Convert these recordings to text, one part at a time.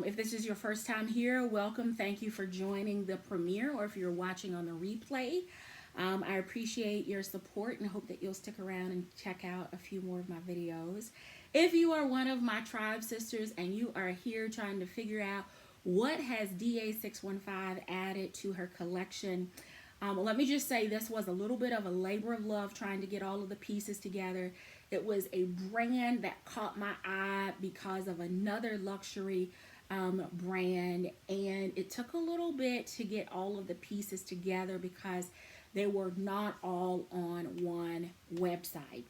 If this is your first time here, welcome. Thank you for joining the premiere, or if you're watching on the replay. I appreciate your support and hope that you'll stick around and check out a few more of my videos. If you are one of my tribe sisters and you are here trying to figure out what has DA615 added to her collection, let me just say this was a little bit of a labor of love trying to get all of the pieces together. It was a brand that caught my eye because of another luxury brand, and it took a little bit to get all of the pieces together because they were not all on one website.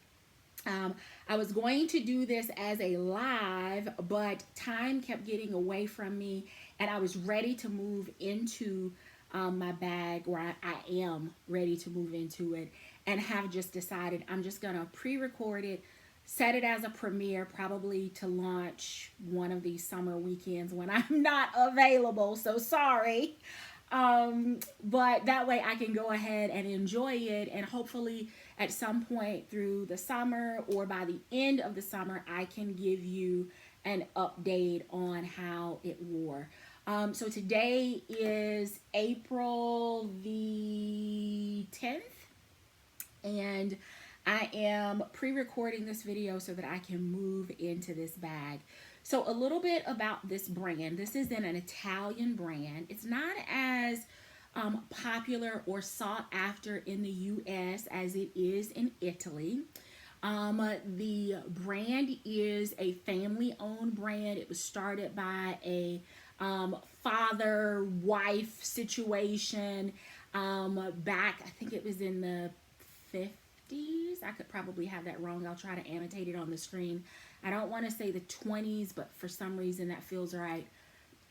I was going to do this as a live, but time kept getting away from me, and I was ready to move into my bag, or I am ready to move into it, and have just decided I'm just gonna pre-record it, set it as a premiere, probably to launch one of these summer weekends when I'm not available. So sorry. But that way I can go ahead and enjoy it, and hopefully at some point through the summer or by the end of the summer I can give you an update on how it wore. So today is April the 10th, and I am pre-recording this video so that I can move into this bag. So a little bit about this brand. This is an Italian brand. It's not as popular or sought after in the US as it is in Italy. The brand is a family-owned brand. It was started by a father-wife situation back, I think it was in the 50s. I could probably have that wrong. I'll try to annotate it on the screen. I don't want to say the 20s, but for some reason that feels right.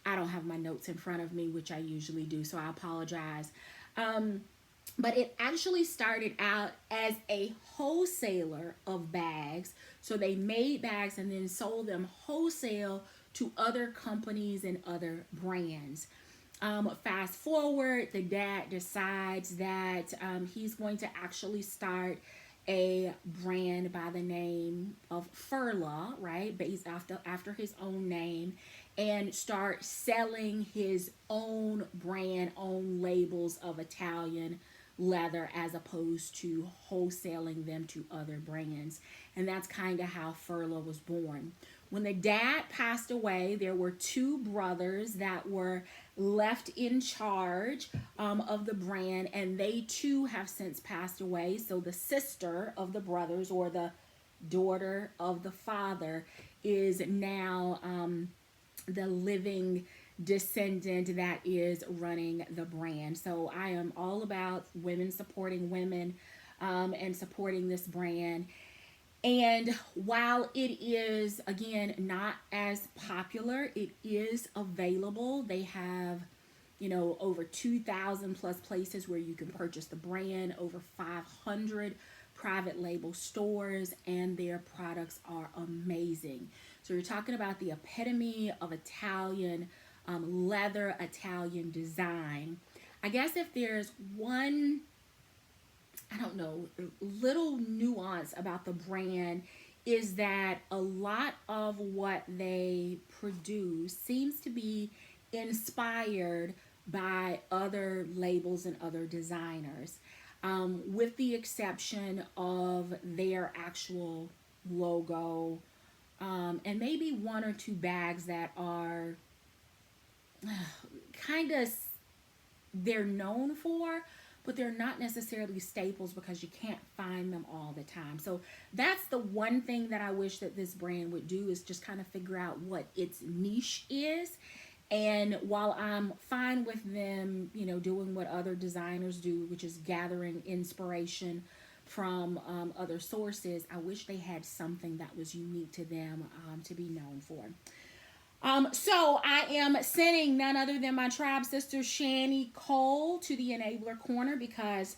I don't have my notes in front of me, which I usually do, so I apologize. But it actually started out as a wholesaler of bags. So they made bags and then sold them wholesale to other companies and other brands. Fast forward, the dad decides that he's going to actually start a brand by the name of Furla, right? Based after his own name, and start selling his own brand, own labels of Italian leather as opposed to wholesaling them to other brands. And that's kind of how Furla was born. When the dad passed away, there were two brothers that were left in charge of the brand, and they too have since passed away. So the sister of the brothers, or the daughter of the father, is now the living descendant that is running the brand. So I am all about women supporting women and supporting this brand. And while it is, again, not as popular, it is available. They have, over 2,000 plus places where you can purchase the brand, over 500 private label stores, and their products are amazing. So you're talking about the epitome of Italian leather, Italian design. I guess if there's one, I don't know, little nuance about the brand, is that a lot of what they produce seems to be inspired by other labels and other designers, with the exception of their actual logo, and maybe one or two bags that are kind of, they're known for, but they're not necessarily staples because you can't find them all the time. So that's the one thing that I wish that this brand would do, is just kind of figure out what its niche is. And while I'm fine with them, doing what other designers do, which is gathering inspiration from other sources, I wish they had something that was unique to them to be known for. So I am sending none other than my tribe sister, Shani Cole, to the Enabler Corner, because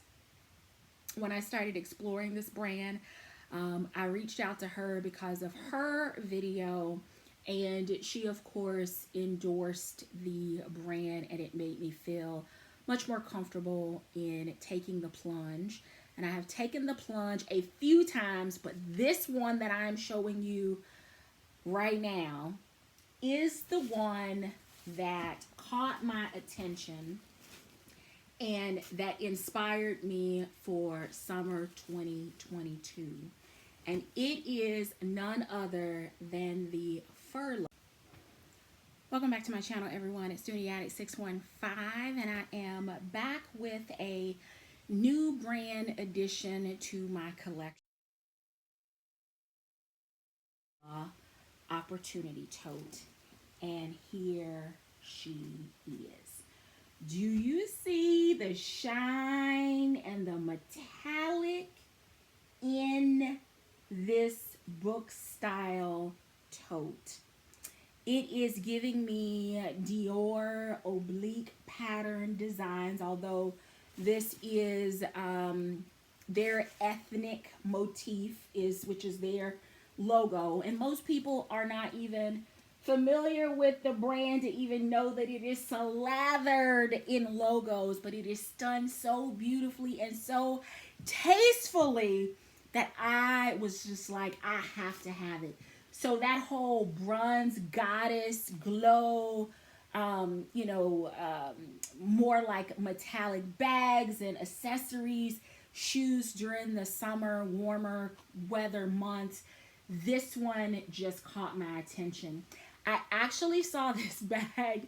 when I started exploring this brand, I reached out to her because of her video, and she, of course, endorsed the brand, and it made me feel much more comfortable in taking the plunge. And I have taken the plunge a few times, but this one that I'm showing you right now is the one that caught my attention and that inspired me for summer 2022. And it is none other than the Furla. Welcome back to my channel, everyone. It's Dooney 615, and I am back with a new brand addition to my collection. Opportunity Tote, and here she is. Do you see the shine and the metallic in this book style tote? It is giving me Dior oblique pattern designs, although this is their ethnic motif, which is their logo, and most people are not even familiar with the brand to even know that it is slathered in logos, but it is done so beautifully and so tastefully that I was just like, I have to have it. So that whole bronze goddess glow, more like metallic bags and accessories, shoes during the summer, warmer weather months. This one just caught my attention. I actually saw this bag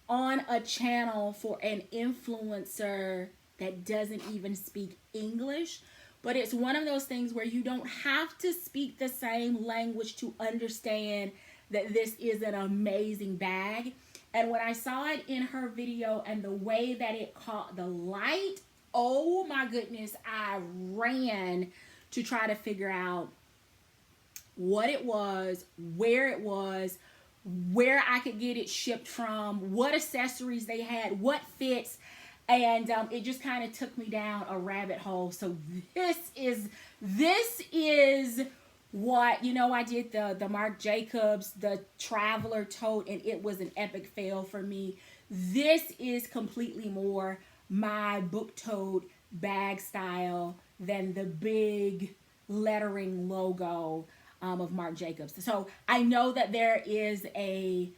on a channel for an influencer that doesn't even speak English, but it's one of those things where you don't have to speak the same language to understand that this is an amazing bag. And when I saw it in her video and the way that it caught the light, oh my goodness, I ran to try to figure out what it was, where I could get it shipped from, what accessories they had, what fits, and it just kind of took me down a rabbit hole. So this is what, I did the Marc Jacobs, the Traveler tote, and it was an epic fail for me. This is completely more my book tote bag style than the big lettering logo of Marc Jacobs. So I know that there is a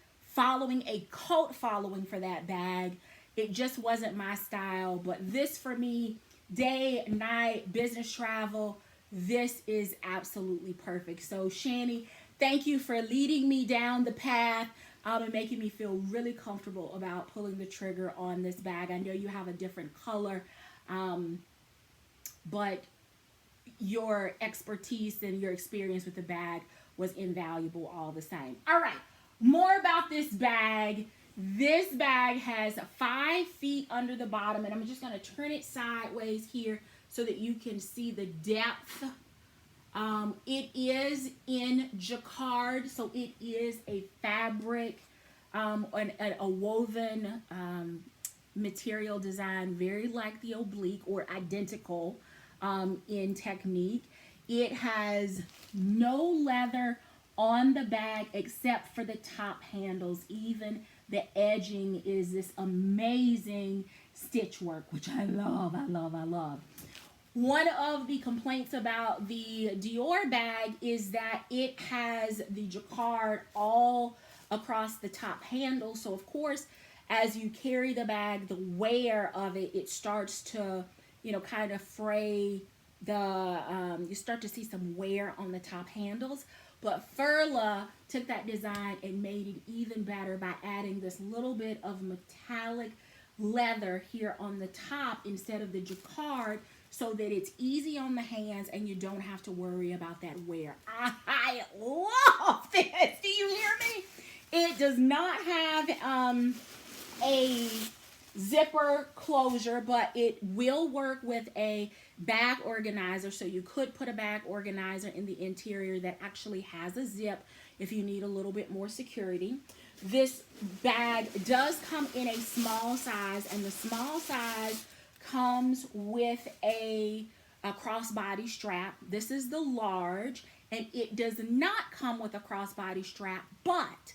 cult following for that bag. It just wasn't my style, but this for me, day, night, business travel, this is absolutely perfect. So Shani, thank you for leading me down the path and making me feel really comfortable about pulling the trigger on this bag. I know you have a different color, but your expertise and your experience with the bag was invaluable all the same. All right, more about this bag. This bag has 5 feet under the bottom, and I'm just going to turn it sideways here so that you can see the depth. It is in jacquard, so it is a fabric, a woven material design, very like the oblique or identical in technique. It has no leather on the bag except for the top handles. Even the edging is this amazing stitch work, which I love, I love, I love. One of the complaints about the Dior bag is that it has the jacquard all across the top handle. So of course, as you carry the bag, the wear of it, it starts to, kind of fray you start to see some wear on the top handles. But Furla took that design and made it even better by adding this little bit of metallic leather here on the top instead of the jacquard, so that it's easy on the hands and you don't have to worry about that wear. I love this. Do you hear me? It does not have a zipper closure, but it will work with a bag organizer. So you could put a bag organizer in the interior that actually has a zip if you need a little bit more security. This bag does come in a small size, and the small size comes with a crossbody strap. This is the large, and it does not come with a crossbody strap, but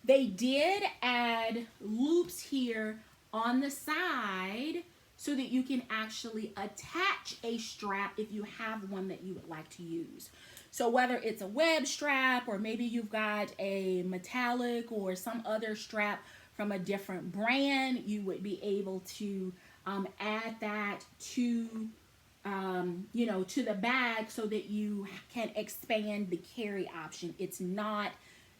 they did add loops here on the side so that you can actually attach a strap if you have one that you would like to use. So whether it's a web strap or maybe you've got a metallic or some other strap from a different brand, you would be able to add that to to the bag so that you can expand the carry option. It's not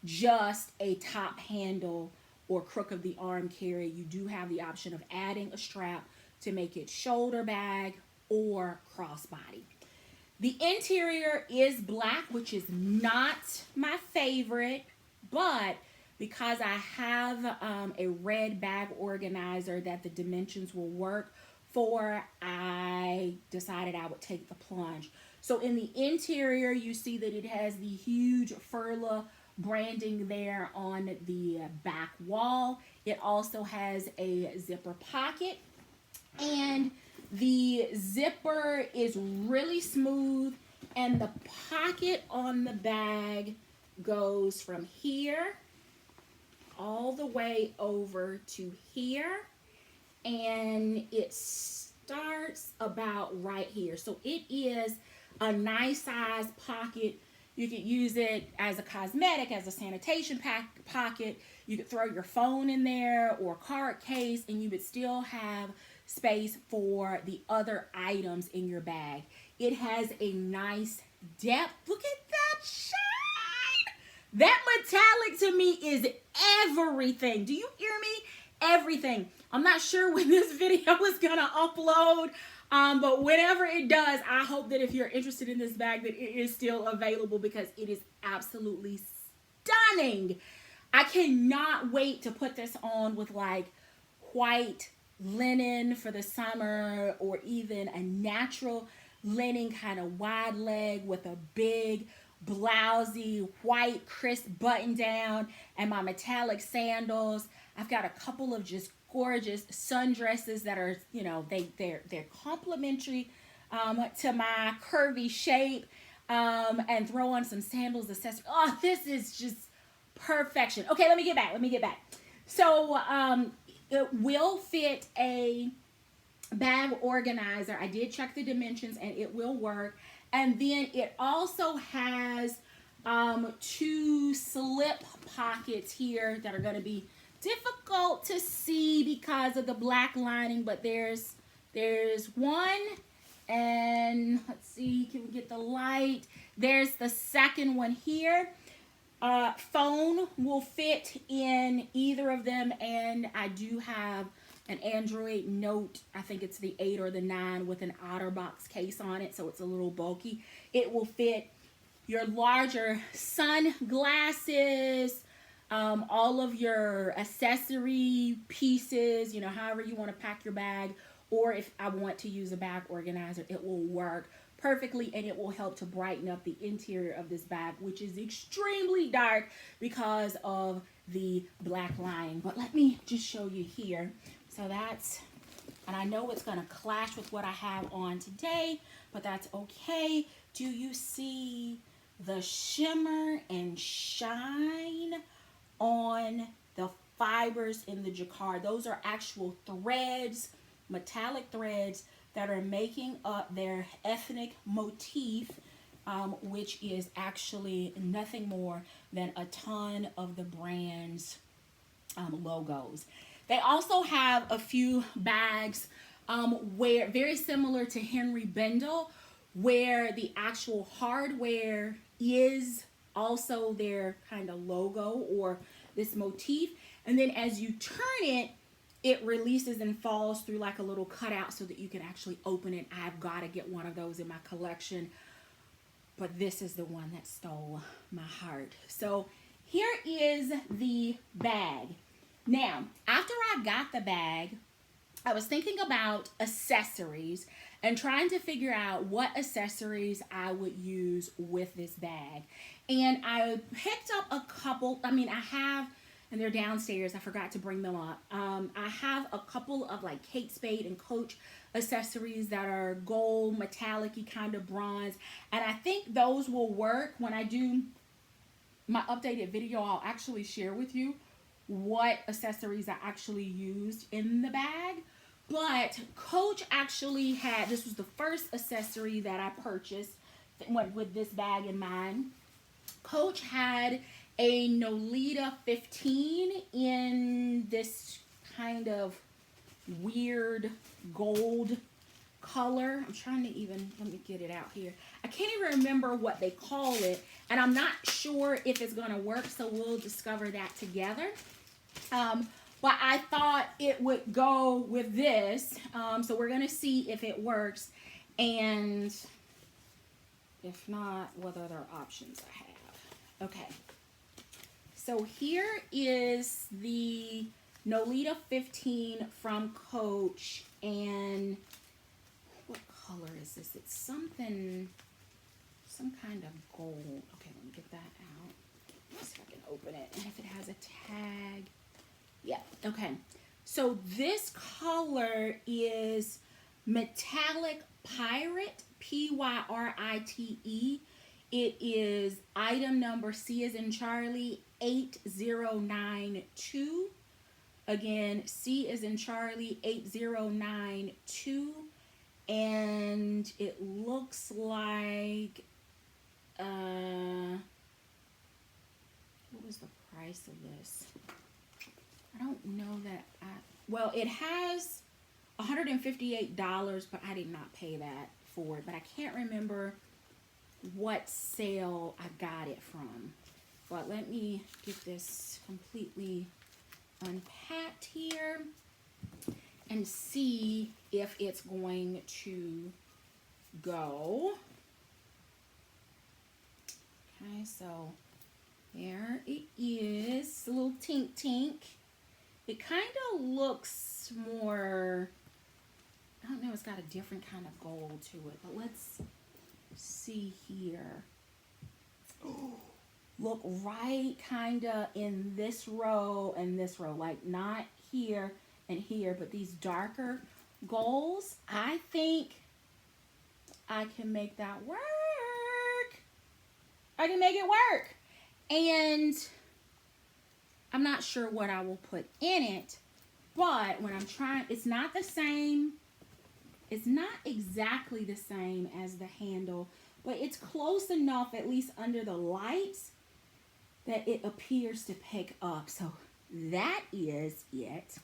just a top handle or crook of the arm carry. You do have the option of adding a strap to make it shoulder bag or crossbody. The interior is black, which is not my favorite, but because I have a red bag organizer that the dimensions will work for, I decided I would take the plunge. So in the interior, you see that it has the huge Furla branding there on the back wall. It also has a zipper pocket, and the zipper is really smooth, and the pocket on the bag goes from here all the way over to here, and it starts about right here. So it is a nice size pocket. You could use it as a cosmetic, as a sanitation pocket. You could throw your phone in there or card case, and you would still have space for the other items in your bag. It has a nice depth. Look at that shine. That metallic to me is everything. Do you hear me? Everything. I'm not sure when this video is gonna upload, but whenever it does, I hope that if you're interested in this bag that it is still available, because it is absolutely stunning. I cannot wait to put this on with like white linen for the summer, or even a natural linen kind of wide leg with a big blousy white crisp button down and my metallic sandals. I've got a couple of just gorgeous sundresses that are, they're complimentary to my curvy shape, and throw on some sandals, accessories. Oh, this is just perfection. Okay, let me get back. So it will fit a bag organizer. I did check the dimensions and it will work. And then it also has 2 slip pockets here that are going to be difficult to see because of the black lining, but there's one, and let's see, can we get the light? There's the second one here. Phone will fit in either of them, and I do have an Android Note, I think it's the 8 or the 9, with an OtterBox case on it, so it's a little bulky. It will fit your larger sunglasses, all of your accessory pieces, however you want to pack your bag, or if I want to use a bag organizer, it will work perfectly, and it will help to brighten up the interior of this bag, which is extremely dark because of the black lining. But let me just show you here. So that's, and I know it's going to clash with what I have on today, but that's okay. Do you see the shimmer and shine on the fibers in the jacquard? Those are actual threads, metallic threads, that are making up their ethnic motif, which is actually nothing more than a ton of the brand's logos. They also have a few bags where, very similar to Henry Bendel, where the actual hardware is also their kind of logo or this motif. And then as you turn it, it releases and falls through like a little cutout so that you can actually open it. I've got to get one of those in my collection, but this is the one that stole my heart. So here is the bag. Now, after I got the bag, I was thinking about accessories and trying to figure out what accessories I would use with this bag. And I picked up a couple. I have, and they're downstairs, I forgot to bring them up. I have a couple of like Kate Spade and Coach accessories that are gold, metallic-y kind of bronze. And I think those will work. When I do my updated video, I'll actually share with you what accessories I actually used in the bag. But Coach actually had, this was the first accessory that I purchased went with this bag in mind. Coach had a Nolita 15 in this kind of weird gold color. I'm trying to even, let me get it out here. I can't even remember what they call it, and I'm not sure if it's going to work, so we'll discover that together. But I thought it would go with this, so we're going to see if it works, and if not, what other options I have. Okay, so here is the Nolita 15 from Coach, and what color is this? It's something, some kind of gold. Okay, let me get that out. Let's see if I can open it, and if it has a tag. Yeah, okay. So this color is Metallic Pirate, P-Y-R-I-T-E. It is item number C as in Charlie 8092. Again, C as in Charlie 8092. And it looks like, what was the price of this? I don't know that well, it has $158, but I did not pay that for it. But I can't remember what sale I got it from. But let me get this completely unpacked here and see if it's going to go. Okay, so there it is, a little tink tink. It kind of looks more, I don't know, it's got a different kind of gold to it, but let's see here. Oh, look right kind of in this row and this row, like not here and here, but these darker golds. I think I can make that work. I can make it work. And I'm not sure what I will put in it, but when I'm trying, it's not the same. It's not exactly the same as the handle, but it's close enough, at least under the lights, that it appears to pick up. So that is it.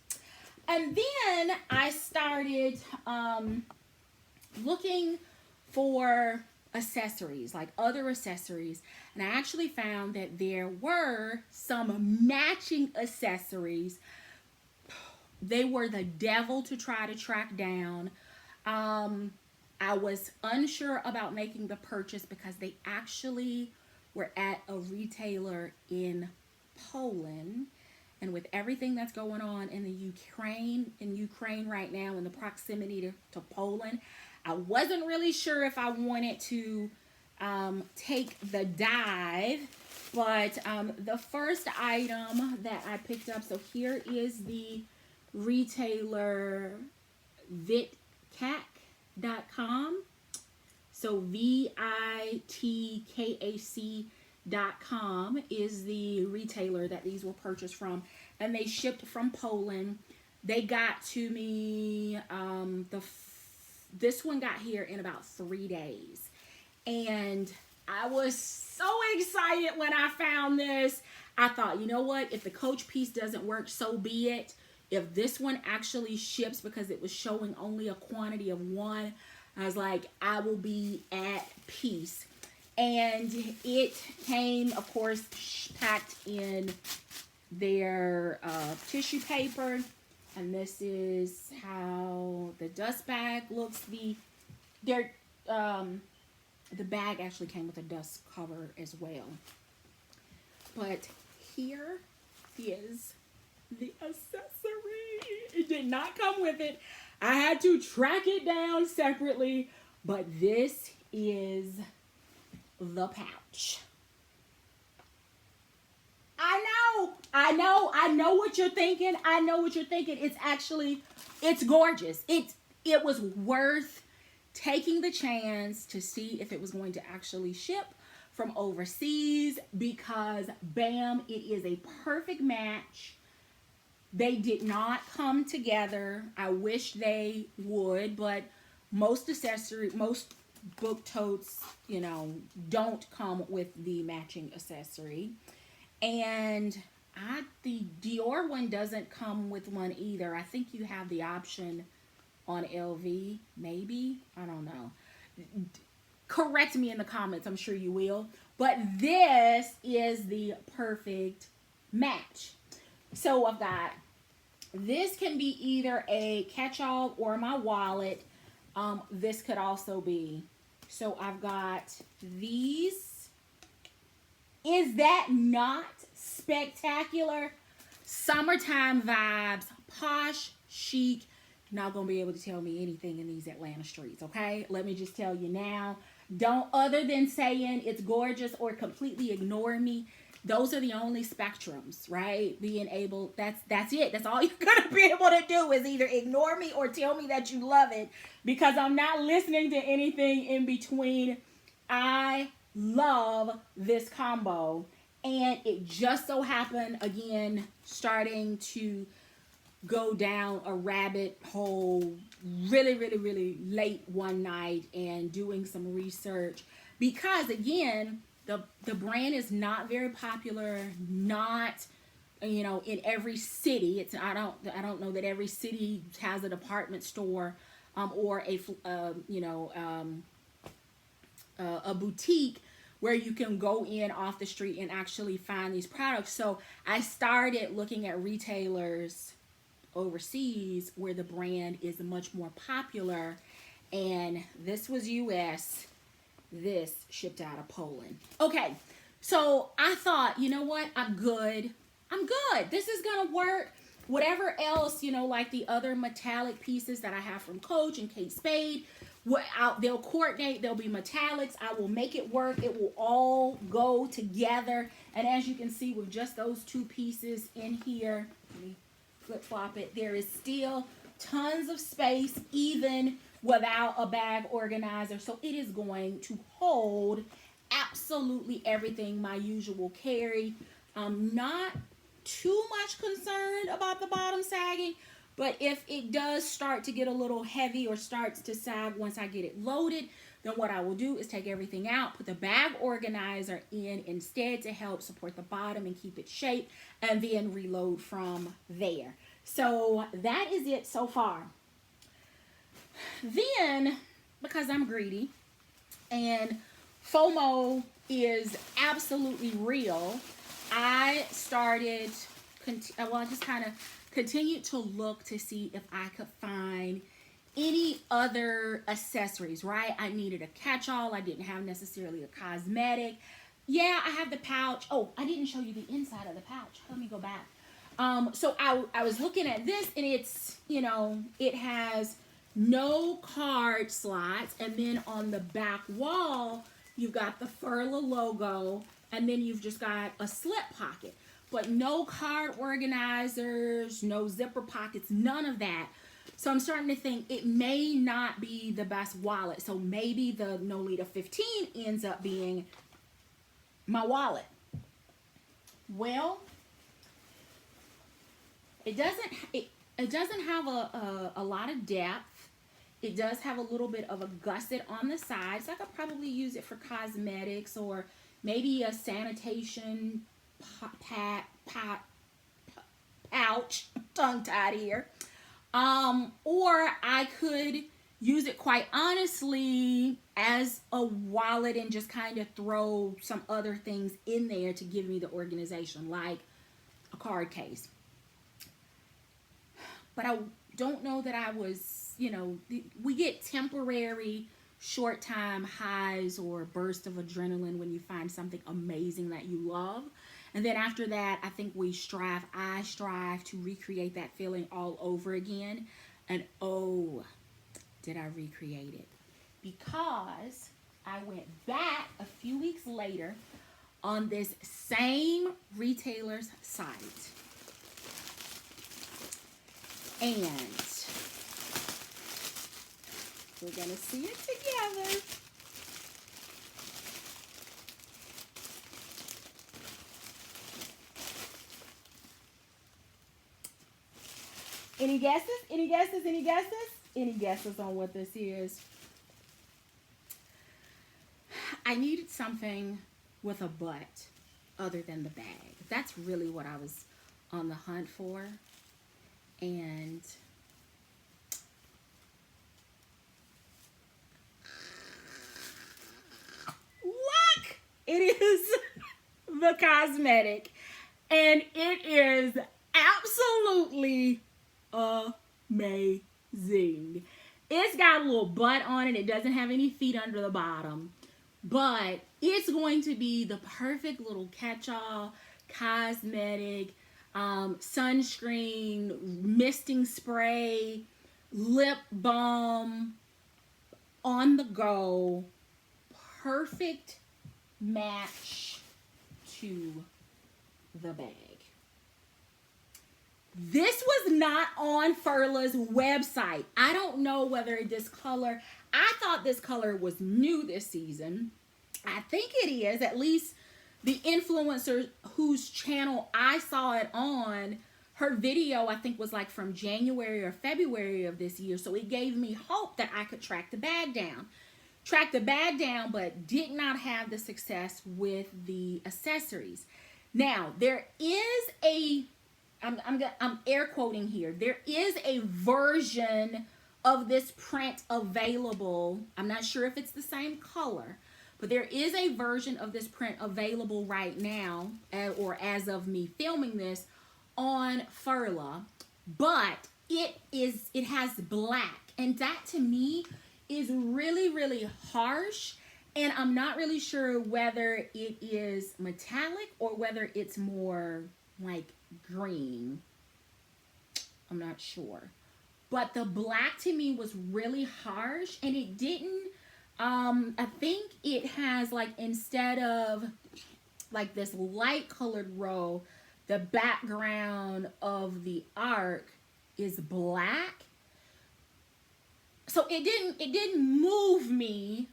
And then I started looking for accessories, like other accessories, and I actually found that there were some matching accessories. They were the devil to try to track down. I was unsure about making the purchase because they actually were at a retailer in Poland, and with everything that's going on in the Ukraine right now, and the proximity to Poland, I wasn't really sure if I wanted to take the dive, but the first item that I picked up, so here is the retailer vitkac.com. So vitkac.com is the retailer that these were purchased from, and they shipped from Poland. They got to me, this one got here in about 3 days, and I was so excited when I found this. I thought, you know what, if the Coach piece doesn't work, so be it. If this one actually ships, because it was showing only a quantity of one, I was like, I will be at peace. And it came, of course, packed in their tissue paper. And this is how the dust bag looks. The bag actually came with a dust cover as well. But here is the accessory. It did not come with it. I had to track it down separately, but this is the pouch. I know what you're thinking. I know what you're thinking. It's gorgeous. It was worth taking the chance to see if it was going to actually ship from overseas, because bam, it is a perfect match. They did not come together. I wish they would, but most book totes, you know, don't come with the matching accessory. And the Dior one doesn't come with one either. I think you have the option on LV, maybe. I don't know. Correct me in the comments, I'm sure you will. But this is the perfect match. So I've got, this can be either a catch-all or my wallet. This could also be. So I've got these. Is that not spectacular? Summertime vibes, posh, chic. You're not going to be able to tell me anything in these Atlanta streets, okay? Let me just tell you now. Don't, other than saying it's gorgeous or completely ignore me, those are the only spectrums, right? Being able, that's it. That's all you're going to be able to do is either ignore me or tell me that you love it, because I'm not listening to anything in between. I love this combo, and it just so happened, again, starting to go down a rabbit hole really late one night and doing some research, because again, the brand is not very popular, not, you know, in every city. It's, I don't know that every city has a department store or a a boutique where you can go in off the street and actually find these products. So I started looking at retailers overseas where the brand is much more popular, and this was US. This shipped out of Poland. Okay, so I thought, you know what, I'm good. This is gonna work. Whatever else, you know, like the other metallic pieces that I have from Coach and Kate Spade, they'll coordinate. They'll be metallics. I will make it work. It will all go together. And as you can see, with just those two pieces in here, let me flip flop it, there is still tons of space even without a bag organizer. So it is going to hold absolutely everything my usual carry. Not too much concerned about the bottom sagging, but if it does start to get a little heavy or starts to sag once I get it loaded, then what I will do is take everything out, put the bag organizer in instead to help support the bottom and keep it shaped, and then reload from there. So that is it so far. Then, because I'm greedy and FOMO is absolutely real, I started, I just kind of continued to look to see if I could find any other accessories, right? I needed a catch-all. I didn't have necessarily a cosmetic. Yeah, I have the pouch. Oh, I didn't show you the inside of the pouch. Let me go back. So I was looking at this, and it's, you know, it has no card slots, and then on the back wall you've got the Furla logo, and then you've just got a slip pocket, but no card organizers, no zipper pockets, none of that. So I'm starting to think it may not be the best wallet. So maybe the Nolita 15 ends up being my wallet. Well, it doesn't have a lot of depth. It does have a little bit of a gusset on the side, so I could probably use it for cosmetics or maybe a sanitation pouch, tongue-tied here. Or I could use it, quite honestly, as a wallet and just kind of throw some other things in there to give me the organization, like a card case. But I don't know that I was, you know, we get temporary short time highs or bursts of adrenaline when you find something amazing that you love. And then after that, I think I strive to recreate that feeling all over again. And oh, did I recreate it? Because I went back a few weeks later on this same retailer's site. And we're going to see it together. Any guesses? Any guesses? Any guesses? Any guesses on what this is? I needed something with a butt other than the bag. That's really what I was on the hunt for. And look, it is the cosmetic, and it is absolutely amazing. It's got a little butt on it. It doesn't have any feet under the bottom, but it's going to be the perfect little catch-all cosmetic, sunscreen, misting spray, lip balm, on the go, perfect match to the bag. This was not on Furla's website. I don't know whether this color, I thought this color was new this season. I think it is. At least the influencer whose channel I saw it on, her video I think was like from January or February of this year. So it gave me hope that I could track the bag down. But did not have the success with the accessories. Now, there is a, I'm air quoting here, there is a version of this print available. I'm not sure if it's the same color, but there is a version of this print available right now, or as of me filming this, on Furla. But it has black, and that to me is really, really harsh. And I'm not really sure whether it is metallic or whether it's more like green. I'm not sure. But the black to me was really harsh, and it didn't, I think it has like, instead of like this light colored row, the background of the arc is black. So it didn't move me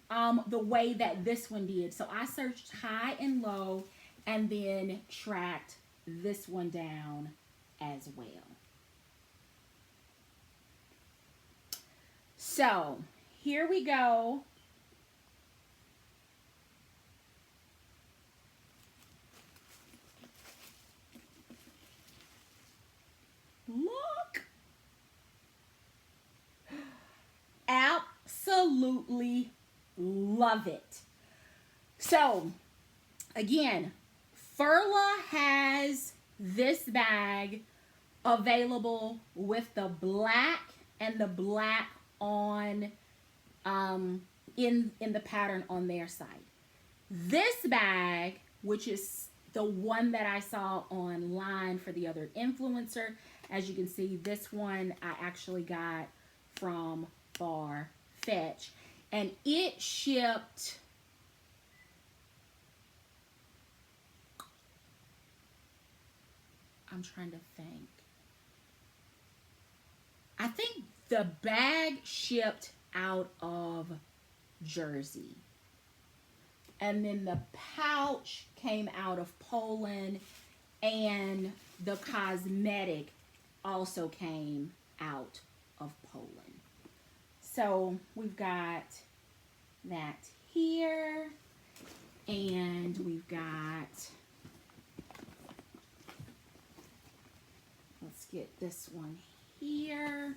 the way that this one did. So I searched high and low and then tracked this one down as well. So here we go. Look. Absolutely love it. So again, Furla has this bag available with the black and the black on in the pattern on their site. This bag, which is the one that I saw online for the other influencer, as you can see, this one I actually got from Fetch, and it shipped, I'm trying to think, I think the bag shipped out of Jersey, and then the pouch came out of Poland, and the cosmetic also came out of Poland. So we've got that here, and we've got, let's get this one here.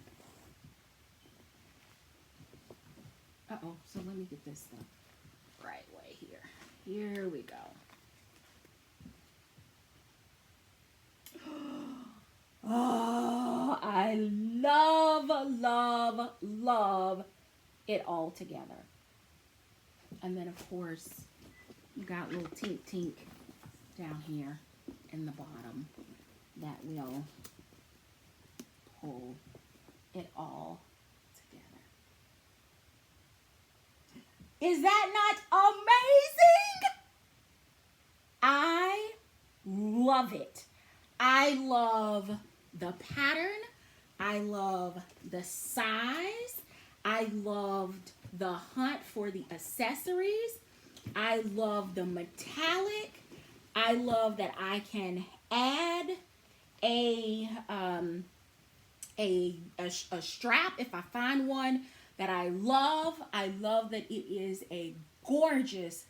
Uh-oh, so let me get this the right way here. Here we go. Oh, I love it all together. And then, of course, you got little tink down here in the bottom that will pull it all together. Is that not amazing? I love it. I love the pattern. I love the size. I loved the hunt for the accessories. I love the metallic. I love that I can add a strap if I find one that I love. I love that it is a gorgeous,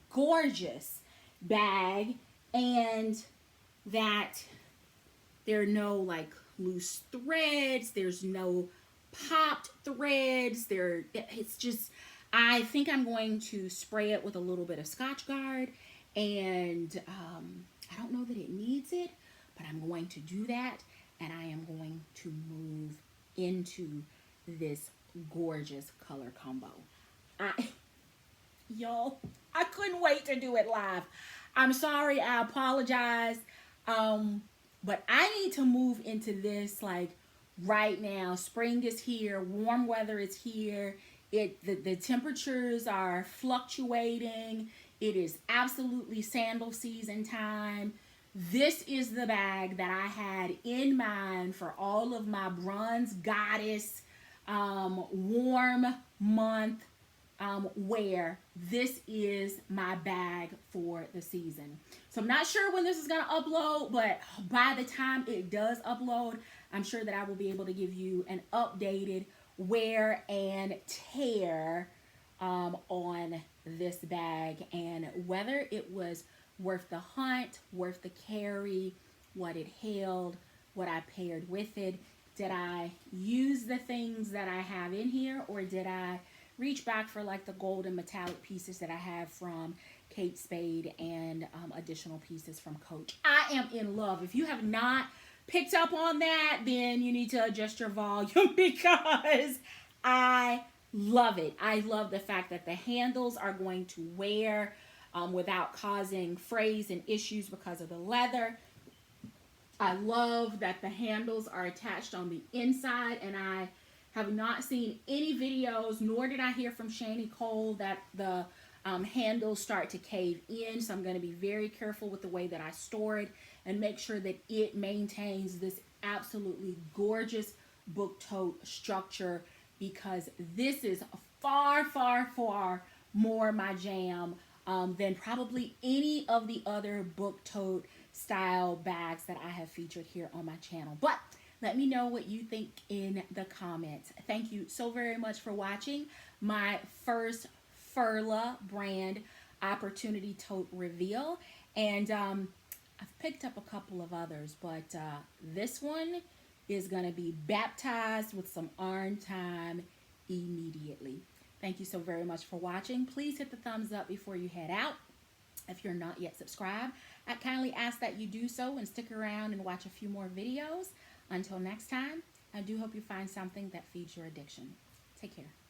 gorgeous bag, and that there are no like loose threads, there's no popped threads, it's just, I think I'm going to spray it with a little bit of Scotch Guard, and I don't know that it needs it, but I'm going to do that, and I am going to move into this gorgeous color combo. Y'all, I couldn't wait to do it live. I'm sorry, I apologize. But I need to move into this like right now. Spring is here, warm weather is here. The temperatures are fluctuating. It is absolutely sandal season time. This is the bag that I had in mind for all of my bronze goddess warm month wear. This is my bag for the season. So I'm not sure when this is going to upload, but by the time it does upload, I'm sure that I will be able to give you an updated wear and tear on this bag, and whether it was worth the hunt, worth the carry, what it held, what I paired with it. Did I use the things that I have in here, or did I reach back for like the gold and metallic pieces that I have from Kate Spade and additional pieces from Coach? I am in love. If you have not picked up on that, then you need to adjust your volume because I love it. I love the fact that the handles are going to wear without causing frays and issues because of the leather. I love that the handles are attached on the inside, and I have not seen any videos, nor did I hear from Shani Cole, that the handles start to cave in. So I'm going to be very careful with the way that I store it and make sure that it maintains this absolutely gorgeous book tote structure, because this is far, far, far more my jam than probably any of the other book tote style bags that I have featured here on my channel. But let me know what you think in the comments. Thank you so very much for watching my first Furla brand Opportunity Tote reveal. And I've picked up a couple of others, but this one is going to be baptized with some iron time immediately. Thank you so very much for watching. Please hit the thumbs up before you head out. If you're not yet subscribed, I kindly ask that you do so and stick around and watch a few more videos. Until next time, I do hope you find something that feeds your addiction. Take care.